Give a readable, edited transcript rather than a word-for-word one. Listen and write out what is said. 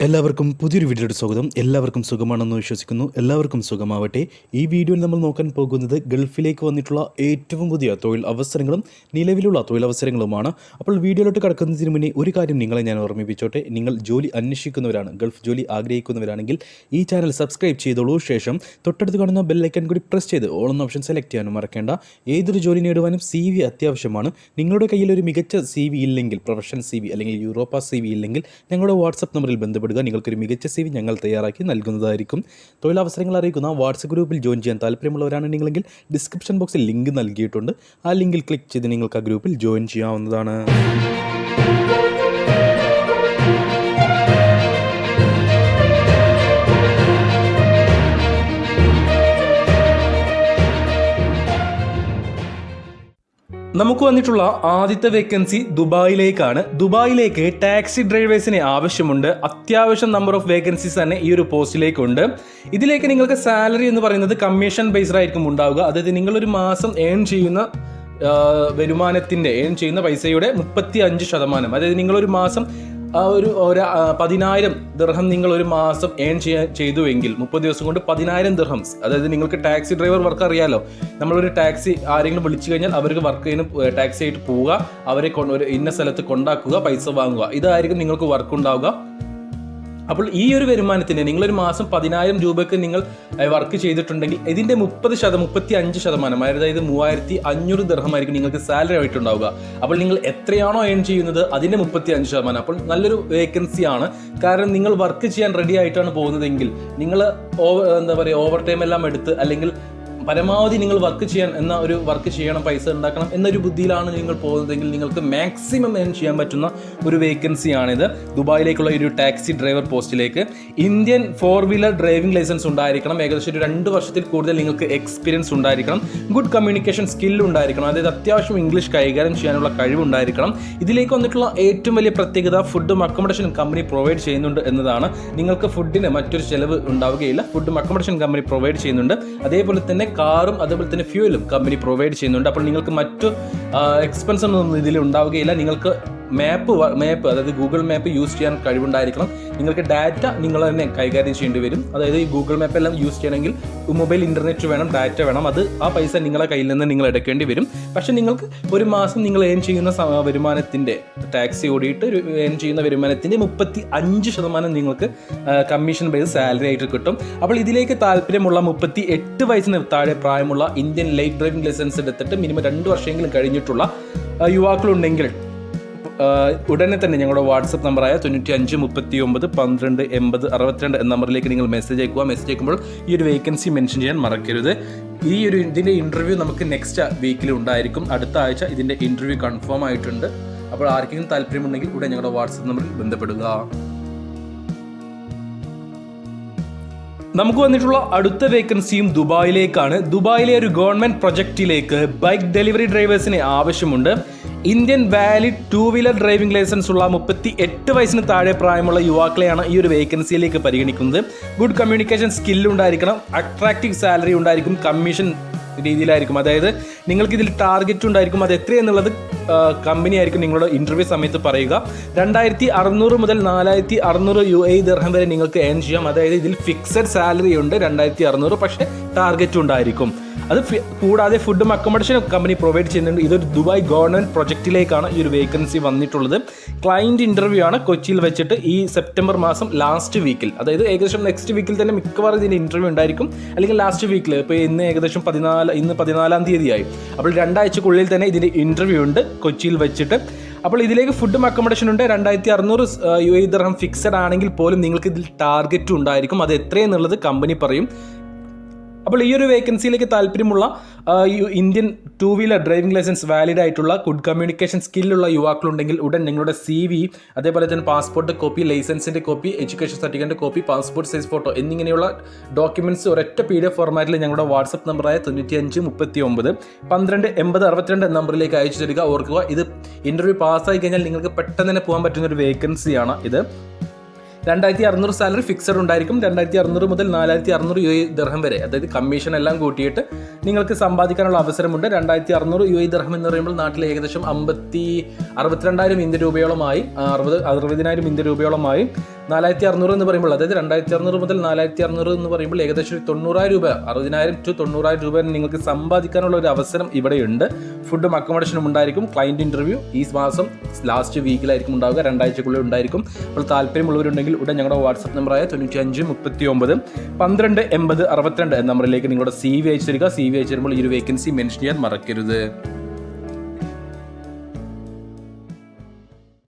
എല്ലാവർക്കും പുതിയൊരു വീഡിയോയുടെ സ്വാഗതം. എല്ലാവർക്കും സുഖമാണെന്ന് വിശ്വസിക്കുന്നു. എല്ലാവർക്കും സുഖമാവട്ടെ. ഈ വീഡിയോയിൽ നമ്മൾ നോക്കാൻ പോകുന്നത് ഗൾഫിലേക്ക് വന്നിട്ടുള്ള ഏറ്റവും പുതിയ തൊഴിൽ അവസരങ്ങളും നിലവിലുള്ള തൊഴിലവസരങ്ങളുമാണ്. അപ്പോൾ വീഡിയോയിലോട്ട് കടക്കുന്നതിന് മുന്നേ ഒരു കാര്യം നിങ്ങളെ ഞാൻ ഓർമ്മിപ്പിച്ചോട്ടെ. നിങ്ങൾ ജോലി അന്വേഷിക്കുന്നവരാണ്, ഗൾഫ് ജോലി ആഗ്രഹിക്കുന്നവരാണെങ്കിൽ ഈ ചാനൽ സബ്സ്ക്രൈബ് ചെയ്തോളൂ. ശേഷം തൊട്ടടുത്ത് കാണുന്ന ബെല്ലൈക്കൺ കൂടി പ്രസ് ചെയ്ത് ഓൾ എന്ന ഓപ്ഷൻ സെലക്ട് ചെയ്യാനും മറക്കേണ്ട. ഏതൊരു ജോലി നേടുവാനും CV അത്യാവശ്യമാണ്. നിങ്ങളുടെ കയ്യിൽ ഒരു മികച്ച CV ഇല്ലെങ്കിൽ, പ്രൊഫഷണൽ CV അല്ലെങ്കിൽ യൂറോപ്പ CV ഇല്ലെങ്കിൽ ഞങ്ങളുടെ വാട്സപ്പ് നമ്പറിൽ ബന്ധപ്പെടുക. നിങ്ങൾക്കൊരു മികച്ച CV ഞങ്ങൾ തയ്യാറാക്കി നൽകുന്നതായിരിക്കും. തൊഴിലവസരങ്ങൾ അറിയിക്കുന്ന വാട്സപ്പ് ഗ്രൂപ്പിൽ ജോയിൻ ചെയ്യാൻ താല്പര്യമുള്ളവരാണ് നിങ്ങളെങ്കിൽ ഡിസ്ക്രിപ്ഷൻ ബോക്സിൽ ലിങ്ക് നൽകിയിട്ടുണ്ട്. ആ ലിങ്കിൽ ക്ലിക്ക് ചെയ്ത് നിങ്ങൾക്ക് ആ ഗ്രൂപ്പിൽ ജോയിൻ ചെയ്യാവുന്നതാണ്. നമുക്ക് വന്നിട്ടുള്ള ആദ്യത്തെ വേക്കൻസി ദുബായിലേക്കാണ്. ദുബായിലേക്ക് ടാക്സി ഡ്രൈവേഴ്സിന് ആവശ്യമുണ്ട്. അത്യാവശ്യം നമ്പർ ഓഫ് വേക്കൻസീസ് തന്നെ ഈ ഒരു പോസ്റ്റിലേക്കുണ്ട്. ഇതിലേക്ക് നിങ്ങൾക്ക് സാലറി എന്ന് പറയുന്നത് കമ്മീഷൻ ബേസ്ഡ് ആയിരിക്കും ഉണ്ടാവുക. അതായത് നിങ്ങളൊരു മാസം ഏൺ ചെയ്യുന്ന പൈസയുടെ 35%, അതായത് നിങ്ങളൊരു മാസം ഒരു 10,000 ദിർഹം നിങ്ങൾ ഒരു മാസം ഏൺ ചെയ്തുവെങ്കിൽ 30 ദിവസം കൊണ്ട് 10,000 ദിർഹംസ്. അതായത് നിങ്ങൾക്ക് ടാക്സി ഡ്രൈവർ വർക്ക് അറിയാലോ, നമ്മളൊരു ടാക്സി ആരെങ്കിലും വിളിച്ചു കഴിഞ്ഞാൽ അവർക്ക് വർക്ക് ചെയ്യുന്ന ടാക്സി ആയിട്ട് പോവുക, അവരെ ഒരു ഇന്ന സ്ഥലത്ത് കൊണ്ടാക്കുക, പൈസ വാങ്ങുക, ഇതായിരിക്കും നിങ്ങൾക്ക് വർക്ക് ഉണ്ടാവുക. അപ്പോൾ ഈ ഒരു വരുമാനത്തിന് നിങ്ങളൊരു മാസം 10,000 രൂപയ്ക്ക് നിങ്ങൾ വർക്ക് ചെയ്തിട്ടുണ്ടെങ്കിൽ ഇതിൻ്റെ 35%, അതായത് 3,500 ദിർഹമായിരിക്കും നിങ്ങൾക്ക് സാലറി ആയിട്ടുണ്ടാവുക. അപ്പോൾ നിങ്ങൾ എത്രയാണോ ഏൺ ചെയ്യുന്നത് അതിൻ്റെ 35%. അപ്പോൾ നല്ലൊരു വേക്കൻസി ആണ്. കാരണം നിങ്ങൾ വർക്ക് ചെയ്യാൻ റെഡി ആയിട്ടാണ് പോകുന്നതെങ്കിൽ നിങ്ങൾ ഓവർ ടൈം എല്ലാം എടുത്ത്, അല്ലെങ്കിൽ പരമാവധി നിങ്ങൾ വർക്ക് ചെയ്യണം, പൈസ ഉണ്ടാക്കണം എന്നൊരു ബുദ്ധിയിലാണ് നിങ്ങൾ പോകുന്നതെങ്കിൽ നിങ്ങൾക്ക് മാക്സിമം ഏൺ ചെയ്യാൻ പറ്റുന്ന ഒരു വേക്കൻസിയാണിത്. ദുബായിലേക്കുള്ള ഒരു ടാക്സി ഡ്രൈവർ പോസ്റ്റിലേക്ക് ഇന്ത്യൻ 4-വീലർ ഡ്രൈവിംഗ് ലൈസൻസ് ഉണ്ടായിരിക്കണം. ഏകദേശം ഒരു 2 വർഷത്തിൽ കൂടുതൽ നിങ്ങൾക്ക് എക്സ്പീരിയൻസ് ഉണ്ടായിരിക്കണം. ഗുഡ് കമ്മ്യൂണിക്കേഷൻ സ്കിൽ ഉണ്ടായിരിക്കണം. അതായത് അത്യാവശ്യം ഇംഗ്ലീഷ് കൈകാര്യം ചെയ്യാനുള്ള കഴിവുണ്ടായിരിക്കണം. ഇതിലേക്ക് വന്നിട്ടുള്ള ഏറ്റവും വലിയ പ്രത്യേകത ഫുഡും അക്കോമഡേഷനും കമ്പനി പ്രൊവൈഡ് ചെയ്യുന്നുണ്ട് എന്നതാണ്. നിങ്ങൾക്ക് ഫുഡിന് മറ്റൊരു ചെലവ് ഉണ്ടാവുകയില്ല. ഫുഡും അക്കോമഡേഷൻ കമ്പനി പ്രൊവൈഡ് ചെയ്യുന്നുണ്ട്. അതേപോലെ തന്നെ കാറും അതേപോലെ തന്നെ ഫ്യൂവലും കമ്പനി പ്രൊവൈഡ് ചെയ്യുന്നുണ്ട്. അപ്പോൾ നിങ്ങൾക്ക് മറ്റു എക്സ്പെൻസ് ഒന്നും ഇതിൽ ഉണ്ടാവുകയില്ല. നിങ്ങൾക്ക് മാപ്പ് അതായത് ഗൂഗിൾ മാപ്പ് യൂസ് ചെയ്യാൻ കഴിവുണ്ടായിരിക്കണം. നിങ്ങൾക്ക് ഡാറ്റ നിങ്ങൾ തന്നെ കൈകാര്യം ചെയ്യേണ്ടി വരും. അതായത് ഈ ഗൂഗിൾ മാപ്പ് എല്ലാം യൂസ് ചെയ്യണമെങ്കിൽ മൊബൈൽ ഇൻ്റർനെറ്റ് വേണം, ഡാറ്റ വേണം. ആ പൈസ നിങ്ങളെ കയ്യിൽ നിന്ന് നിങ്ങൾ എടുക്കേണ്ടി വരും. പക്ഷേ നിങ്ങൾക്ക് ഒരു മാസം നിങ്ങൾ ഏൺ ചെയ്യുന്ന വരുമാനത്തിൻ്റെ ടാക്സി ഓടിയിട്ട് ഏൺ ചെയ്യുന്ന വരുമാനത്തിൻ്റെ 35% നിങ്ങൾക്ക് കമ്മീഷൻ ബേസ് സാലറി ആയിട്ട് കിട്ടും. അപ്പോൾ ഇതിലേക്ക് താല്പര്യമുള്ള 38 വയസ്സിന് താഴെ പ്രായമുള്ള ഇന്ത്യൻ ലൈറ്റ് ഡ്രൈവിംഗ് ലൈസൻസ് എടുത്തിട്ട് മിനിമം 2 വർഷമെങ്കിലും കഴിഞ്ഞിട്ടുള്ള യുവാക്കളുണ്ടെങ്കിൽ ഉടനെ തന്നെ ഞങ്ങളുടെ വാട്സപ്പ് നമ്പറായ 95 39 12 80 62 എന്ന നമ്പറിലേക്ക് നിങ്ങൾ മെസ്സേജ് അയക്കുക. മെസ്സേജ് അയക്കുമ്പോൾ ഈ ഒരു വേക്കൻസി മെൻഷൻ ചെയ്യാൻ മറക്കരുത്. ഇതിൻ്റെ ഇൻ്റർവ്യൂ നമുക്ക് നെക്സ്റ്റ് വീക്കിൽ ഉണ്ടായിരിക്കും. അടുത്ത ആഴ്ച ഇതിൻ്റെ ഇൻ്റർവ്യൂ കൺഫേം ആയിട്ടുണ്ട്. അപ്പോൾ ആർക്കെങ്കിലും താല്പര്യമുണ്ടെങ്കിൽ ഉടനെ ഞങ്ങളുടെ വാട്സപ്പ് നമ്പറിൽ ബന്ധപ്പെടുക. നമുക്ക് വന്നിട്ടുള്ള അടുത്ത വേക്കൻസിയും ദുബായിലേക്കാണ്. ദുബായിലെ ഒരു ഗവൺമെൻറ് പ്രൊജക്റ്റിലേക്ക് ബൈക്ക് ഡെലിവറി ഡ്രൈവേഴ്സിന് ആവശ്യമുണ്ട്. ഇന്ത്യൻ വാലിഡ് 2-വീലർ ഡ്രൈവിംഗ് ലൈസൻസ് ഉള്ള 38 വയസ്സിന് താഴെ പ്രായമുള്ള യുവാക്കളെയാണ് ഈ ഒരു വേക്കൻസിയിലേക്ക് പരിഗണിക്കുന്നത്. ഗുഡ് കമ്മ്യൂണിക്കേഷൻ സ്കില്ല് ഉണ്ടായിരിക്കണം. അട്രാക്റ്റീവ് സാലറി ഉണ്ടായിരിക്കും. കമ്മീഷൻ രീതിയിലായിരിക്കും. അതായത് നിങ്ങൾക്കിതിൽ ടാർഗറ്റ് ഉണ്ടായിരിക്കും. അത് എത്രയെന്നുള്ളത് കമ്പനി ആയിരിക്കും നിങ്ങളുടെ ഇൻ്റർവ്യൂ സമയത്ത് പറയുക. 2,600 മുതൽ 4,600 UAE ദിർഹം വരെ നിങ്ങൾക്ക് ഏൺ ചെയ്യാം. അതായത് ഇതിൽ ഫിക്സഡ് സാലറി ഉണ്ട് 2,600, പക്ഷേ ടാർഗറ്റ് ഉണ്ടായിരിക്കും. അത് കൂടാതെ ഫുഡും അക്കോമഡേഷനും കമ്പനി പ്രൊവൈഡ് ചെയ്യുന്നുണ്ട്. ഇതൊരു ദുബായ് ഗവൺമെൻറ് പ്രൊജക്റ്റിലേക്കാണ് ഈ ഒരു വേക്കൻസി വന്നിട്ടുള്ളത്. ക്ലയൻറ്റ് ഇൻ്റർവ്യൂ ആണ് കൊച്ചിയിൽ വെച്ചിട്ട് ഈ സെപ്റ്റംബർ മാസം ലാസ്റ്റ് വീക്കിൽ, അതായത് ഏകദേശം നെക്സ്റ്റ് വീക്കിൽ തന്നെ മിക്കവാറും ഇതിൻ്റെ ഇൻ്റർവ്യൂ ഉണ്ടായിരിക്കും. അല്ലെങ്കിൽ ലാസ്റ്റ് വീക്കിൽ, ഇപ്പോൾ ഇന്ന് ഏകദേശം 14 തീയതിയായി. അപ്പോൾ 2 ആഴ്ചക്കുള്ളിൽ തന്നെ ഇതിൻ്റെ ഇൻ്റർവ്യൂ ഉണ്ട് കൊച്ചിയിൽ വെച്ചിട്ട്. അപ്പോൾ ഇതിലേക്ക് ഫുഡും അക്കോമഡേഷൻ ഉണ്ട്. 2,600 UAE ദിർഹം ഫിക്സഡ് ആണെങ്കിൽ പോലും നിങ്ങൾക്ക് ഇതിൽ ടാർഗറ്റ് ഉണ്ടായിരിക്കും. അത് എത്രയെന്നുള്ളത് കമ്പനി പറയും. അപ്പോൾ ഈ ഒരു വേക്കൻസിയിലേക്ക് താല്പര്യമുള്ള Indian two wheeler driving licence valid ആയിട്ടുള്ള ഗുഡ് കമ്മ്യൂണിക്കേഷൻ സ്കില്ലുള്ള യുവാക്കളുണ്ടെങ്കിൽ ഉടൻ നിങ്ങളുടെ CV, അതേപോലെ തന്നെ പാസ്പോർട്ട് കോപ്പി, ലൈസൻസിൻ്റെ കോപ്പി, എഡ്യൂക്കേഷൻ സർട്ടിഫിക്കറ്റിൻ്റെ കോപ്പി, പാസ്പോർട്ട് സൈസ് ഫോട്ടോ എന്നിങ്ങനെയുള്ള ഡോക്യുമെൻറ്റ്സ് ഒരൊറ്റ PDF ഫോർമാറ്റിൽ ഞങ്ങളുടെ വാട്സപ്പ് നമ്പറായ 95 39 12 80 62 നമ്പറിലേക്ക് അയച്ചു തരിക. ഓർക്കുക, ഇത് ഇൻ്റർവ്യൂ പാസ്സായി കഴിഞ്ഞാൽ നിങ്ങൾക്ക് പെട്ടെന്ന് തന്നെ പോകാൻ പറ്റുന്ന ഒരു വേക്കൻസിയാണ് ഇത്. 2600 സാലറി ഫിക്സഡ് ഉണ്ടായിരിക്കും. 2600 മുതൽ 4600 UAE ദിർഹം വരെ, അതായത് കമ്മീഷൻ എല്ലാം കൂട്ടിയിട്ട് നിങ്ങൾക്ക് സമ്പാദിക്കാനുള്ള അവസരമുണ്ട്. 2600 UAE ദിർഹം എന്ന് പറയുമ്പോൾ നാട്ടിൽ ഏകദേശം 62,000 ഇന്ത്യൻ രൂപയോളമായി, 60,000 ഇന്ത്യൻ രൂപയോളമായി. 4600 എന്ന് പറയുമ്പോൾ, അതായത് 2600 മുതൽ 4600 എന്ന് പറയുമ്പോൾ ഏകദേശം 90,000 രൂപ, 60,000 to 90,000 രൂപ നിങ്ങൾക്ക് സമ്പാദിക്കാനുള്ള ഒരു അവസരം ഇവിടെയുണ്ട്. ഫുഡും അക്കോമഡേഷനും ഉണ്ടായിരിക്കും. ക്ലയൻറ്റ് ഇൻ്റർവ്യൂ ഈ മാസം ലാസ്റ്റ് വീക്കിലായിരിക്കും ഉണ്ടാവുക, 2 ആഴ്ചക്കുള്ളിൽ ഉണ്ടായിരിക്കും. അപ്പോൾ താല്പര്യമുള്ളവരുണ്ടെങ്കിൽ ഉടൻ ഞങ്ങളുടെ വാട്സപ്പ് നമ്പറായ 9539128062 എന്ന നമ്പറിലേക്ക് നിങ്ങളുടെ CV അയച്ചു തരിക. CV അയച്ചു തരുമ്പോൾ ഈ ഒരു വേക്കൻസി മെൻഷൻ ചെയ്യാൻ മറക്കരുത്.